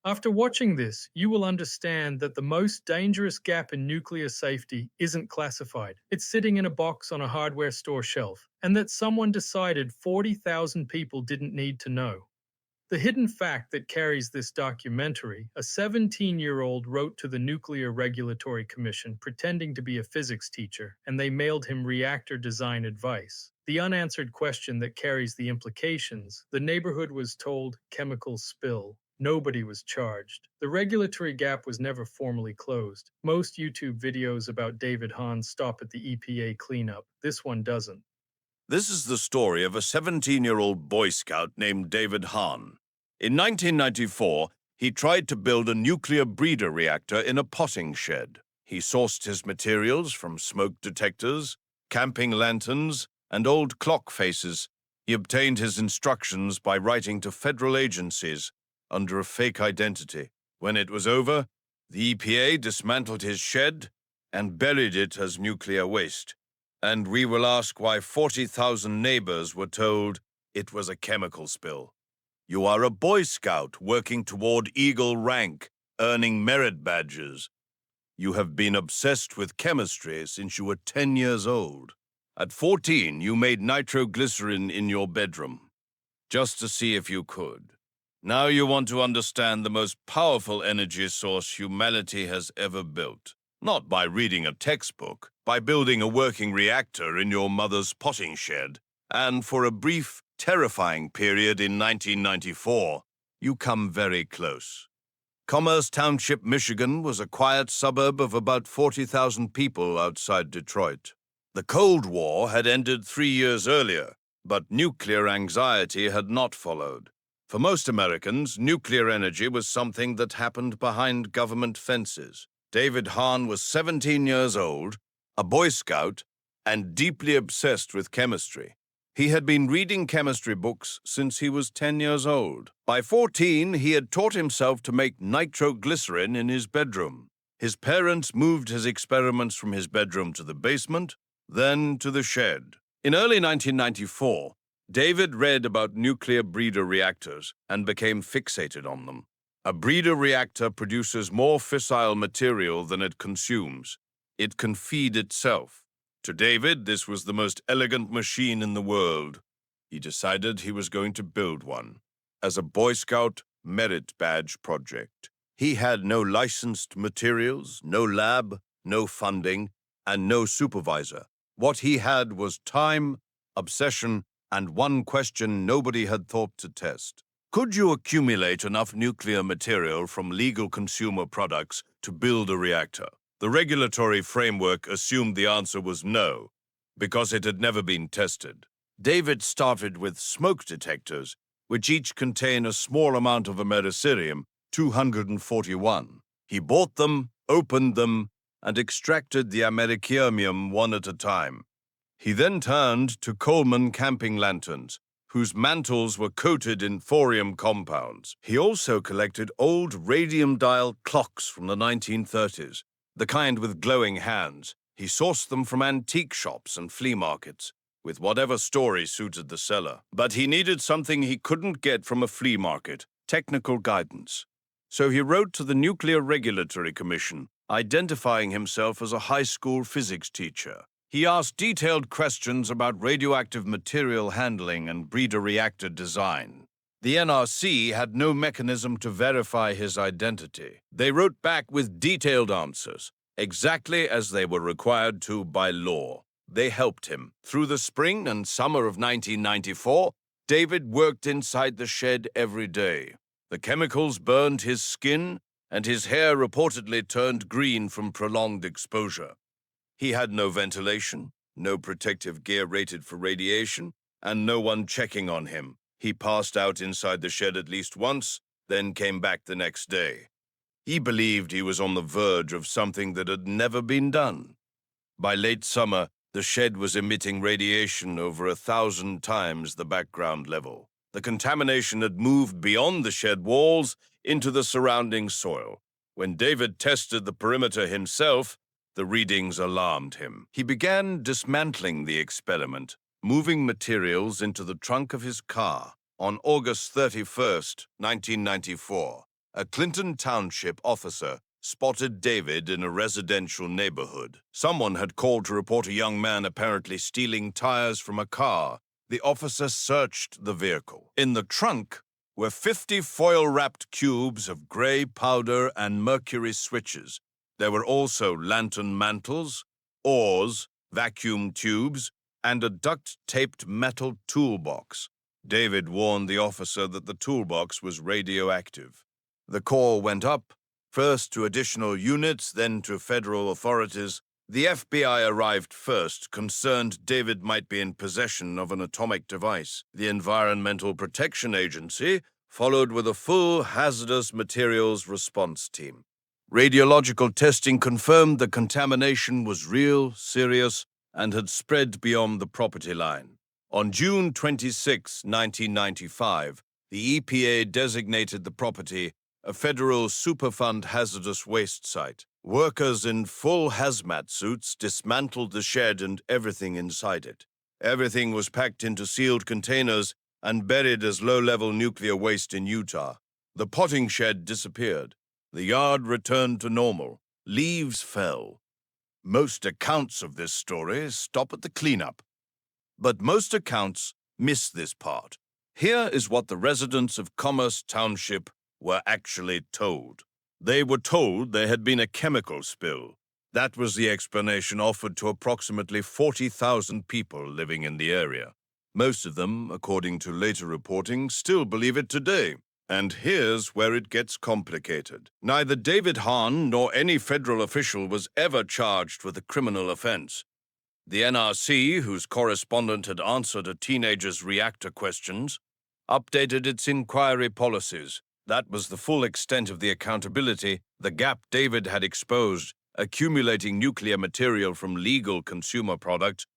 After watching this, you will understand that the most dangerous gap in nuclear safety isn't classified. It's sitting in a box on a hardware store shelf, and that someone decided 40,000 people didn't need to know. The hidden fact that carries this documentary: a 17-year-old wrote to the Nuclear Regulatory Commission pretending to be a physics teacher, and they mailed him reactor design advice. The unanswered question that carries the implications: the neighborhood was told chemicals spill. Nobody was charged. The regulatory gap was never formally closed. Most YouTube videos about David Hahn stop at the EPA cleanup. This one doesn't. This is the story of a 17-year-old Boy Scout named David Hahn. In 1994, he tried to build a nuclear breeder reactor in a potting shed. He sourced his materials from smoke detectors, camping lanterns, and old clock faces. He obtained his instructions by writing to federal agencies under a fake identity. When it was over, the EPA dismantled his shed and buried it as nuclear waste. And we will ask why 40,000 neighbors were told it was a chemical spill. You are a Boy Scout working toward Eagle rank, earning merit badges. You have been obsessed with chemistry since you were 10 years old. At 14, you made nitroglycerin in your bedroom, just to see if you could. Now you want to understand the most powerful energy source humanity has ever built. Not by reading a textbook, by building a working reactor in your mother's potting shed. And for a brief, terrifying period in 1994, you come very close. Commerce Township, Michigan was a quiet suburb of about 40,000 people outside Detroit. The Cold War had ended 3 years earlier, but nuclear anxiety had not followed. For most Americans, nuclear energy was something that happened behind government fences. David Hahn was 17 years old, a Boy Scout, and deeply obsessed with chemistry. He had been reading chemistry books since he was 10 years old. By 14, he had taught himself to make nitroglycerin in his bedroom. His parents moved his experiments from his bedroom to the basement, then to the shed. In early 1994, David read about nuclear breeder reactors and became fixated on them. A breeder reactor produces more fissile material than it consumes. It can feed itself. To David, this was the most elegant machine in the world. He decided he was going to build one. As a Boy Scout merit badge project. He had no licensed materials, no lab, no funding, and no supervisor. What he had was time, obsession, and one question nobody had thought to test. Could you accumulate enough nuclear material from legal consumer products to build a reactor? The regulatory framework assumed the answer was no, because it had never been tested. David started with smoke detectors, which each contain a small amount of americium-241. He bought them, opened them, and extracted the americium one at a time. He then turned to Coleman camping lanterns, whose mantles were coated in thorium compounds. He also collected old radium dial clocks from the 1930s, the kind with glowing hands. He sourced them from antique shops and flea markets, with whatever story suited the seller. But he needed something he couldn't get from a flea market: technical guidance. So he wrote to the Nuclear Regulatory Commission, identifying himself as a high school physics teacher. He asked detailed questions about radioactive material handling and breeder reactor design. The NRC had no mechanism to verify his identity. They wrote back with detailed answers, exactly as they were required to by law. They helped him. Through the spring and summer of 1994, David worked inside the shed every day. The chemicals burned his skin, and his hair reportedly turned green from prolonged exposure. He had no ventilation, no protective gear rated for radiation, and no one checking on him. He passed out inside the shed at least once, then came back the next day. He believed he was on the verge of something that had never been done. By late summer, the shed was emitting radiation over 1,000 times the background level. The contamination had moved beyond the shed walls into the surrounding soil. When David tested the perimeter himself, the readings alarmed him. He began dismantling the experiment, moving materials into the trunk of his car. On August 31st, 1994, A Clinton Township officer spotted David in a residential neighborhood. Someone had called to report a young man apparently stealing tires from a car. The officer searched the vehicle. In the trunk were 50 foil-wrapped cubes of gray powder and mercury switches. There were also lantern mantles, oars, vacuum tubes, and a duct-taped metal toolbox. David warned the officer that the toolbox was radioactive. The call went up, first to additional units, then to federal authorities. The FBI arrived first, concerned David might be in possession of an atomic device. The Environmental Protection Agency followed with a full hazardous materials response team. Radiological testing confirmed the contamination was real, serious, and had spread beyond the property line. On June 26, 1995, the EPA designated the property a federal Superfund hazardous waste site. Workers in full hazmat suits dismantled the shed and everything inside it. Everything was packed into sealed containers and buried as low-level nuclear waste in Utah. The potting shed disappeared. The yard returned to normal. Leaves fell. Most accounts of this story stop at the cleanup. But most accounts miss this part. Here is what the residents of Commerce Township were actually told. They were told there had been a chemical spill. That was the explanation offered to approximately 40,000 people living in the area. Most of them, according to later reporting, still believe it today. And here's where it gets complicated. Neither David Hahn nor any federal official was ever charged with a criminal offense. The NRC, whose correspondent had answered a teenager's reactor questions, updated its inquiry policies. That was the full extent of the accountability, the gap David had exposed. Accumulating nuclear material from legal consumer products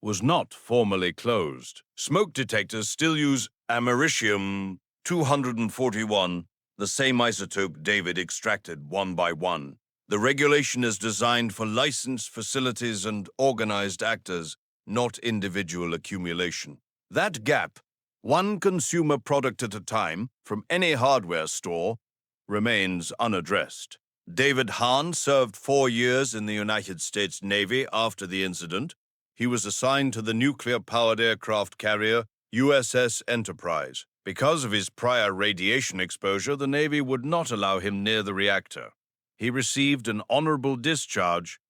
was not formally closed. Smoke detectors still use americium-241, the same isotope David extracted one by one. The regulation is designed for licensed facilities and organized actors, not individual accumulation. That gap, one consumer product at a time from any hardware store, remains unaddressed. David Hahn served 4 years in the United States Navy after the incident. He was assigned to the nuclear-powered aircraft carrier USS Enterprise. Because of his prior radiation exposure, the Navy would not allow him near the reactor. He received an honorable discharge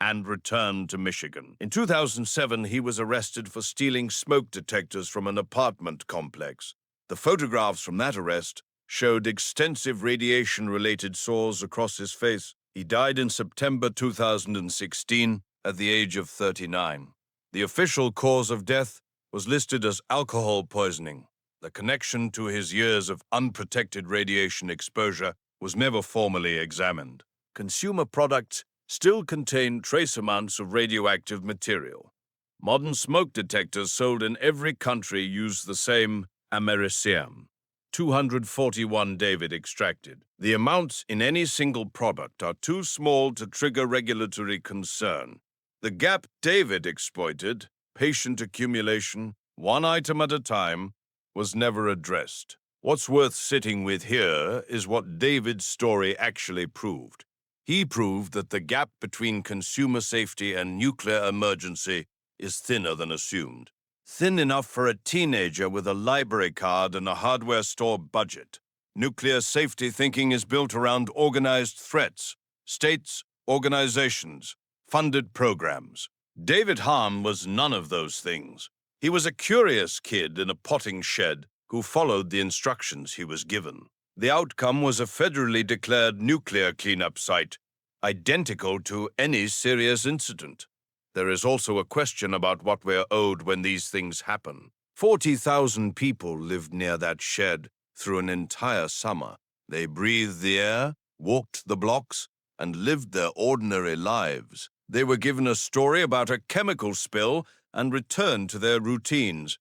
and returned to Michigan. In 2007, he was arrested for stealing smoke detectors from an apartment complex. The photographs from that arrest showed extensive radiation-related sores across his face. He died in September 2016 at the age of 39. The official cause of death was listed as alcohol poisoning. The connection to his years of unprotected radiation exposure was never formally examined. Consumer products still contain trace amounts of radioactive material. Modern smoke detectors sold in every country use the same americium-241 David extracted. The amounts in any single product are too small to trigger regulatory concern. The gap David exploited, patient accumulation, one item at a time, was never addressed. What's worth sitting with here is what David's story actually proved. He proved that the gap between consumer safety and nuclear emergency is thinner than assumed. Thin enough for a teenager with a library card and a hardware store budget. Nuclear safety thinking is built around organized threats, states, organizations, funded programs. David Hahn was none of those things. He was a curious kid in a potting shed who followed the instructions he was given. The outcome was a federally declared nuclear cleanup site, identical to any serious incident. There is also a question about what we're owed when these things happen. 40,000 people lived near that shed through an entire summer. They breathed the air, walked the blocks, and lived their ordinary lives. They were given a story about a chemical spill and returned to their routines.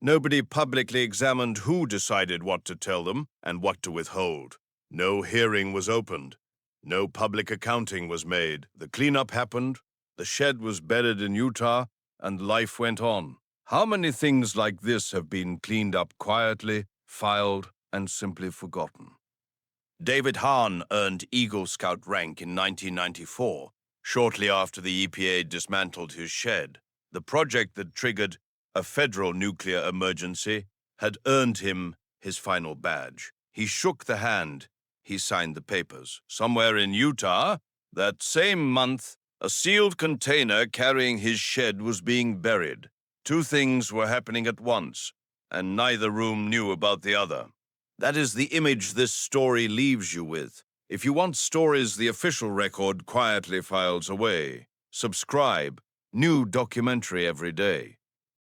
Nobody publicly examined who decided what to tell them and what to withhold. No hearing was opened. No public accounting was made. The cleanup happened, the shed was buried in Utah, and life went on. How many things like this have been cleaned up quietly, filed, and simply forgotten? David Hahn earned Eagle Scout rank in 1994, shortly after the EPA dismantled his shed. The project that triggered a federal nuclear emergency had earned him his final badge. He shook the hand. He signed the papers. Somewhere in Utah, that same month, a sealed container carrying his shed was being buried. Two things were happening at once, and neither room knew about the other. That is the image this story leaves you with. If you want stories the official record quietly files away, subscribe. New documentary every day.